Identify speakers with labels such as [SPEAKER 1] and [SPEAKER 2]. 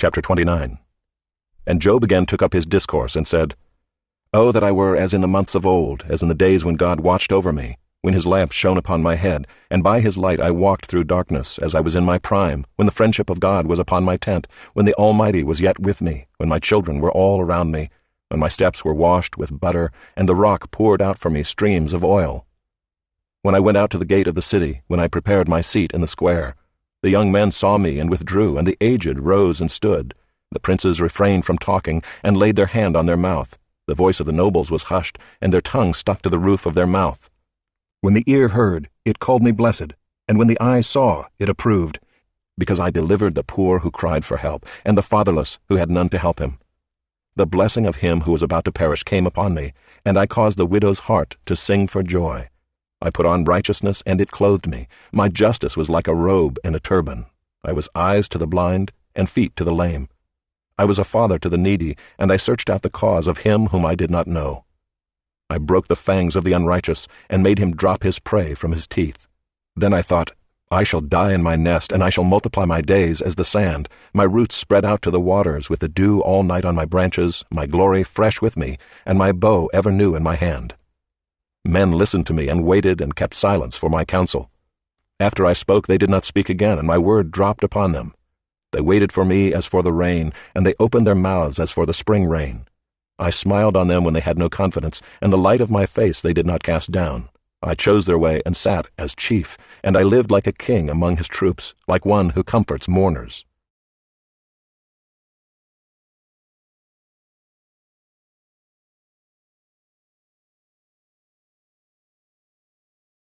[SPEAKER 1] Chapter 29. And Job again took up his discourse and said, Oh, that I were as in the months of old, as in the days when God watched over me, when his lamp shone upon my head, and by his light I walked through darkness, as I was in my prime, when the friendship of God was upon my tent, when the Almighty was yet with me, when my children were all around me, when my steps were washed with butter, and the rock poured out for me streams of oil. When I went out to the gate of the city, when I prepared my seat in the square, the young men saw me and withdrew, and the aged rose and stood. The princes refrained from talking, and laid their hand on their mouth. The voice of the nobles was hushed, and their tongue stuck to the roof of their mouth. When the ear heard, it called me blessed, and when the eye saw, it approved, because I delivered the poor who cried for help, and the fatherless who had none to help him. The blessing of him who was about to perish came upon me, and I caused the widow's heart to sing for joy. I put on righteousness, and it clothed me. My justice was like a robe and a turban. I was eyes to the blind, and feet to the lame. I was a father to the needy, and I searched out the cause of him whom I did not know. I broke the fangs of the unrighteous, and made him drop his prey from his teeth. Then I thought, I shall die in my nest, and I shall multiply my days as the sand, my roots spread out to the waters, with the dew all night on my branches, my glory fresh with me, and my bow ever new in my hand. Men listened to me, and waited, and kept silence for my counsel. After I spoke, they did not speak again, and my word dropped upon them. They waited for me as for the rain, and they opened their mouths as for the spring rain. I smiled on them when they had no confidence, and the light of my face they did not cast down. I chose their way and sat as chief, and I lived like a king among his troops, like one who comforts mourners.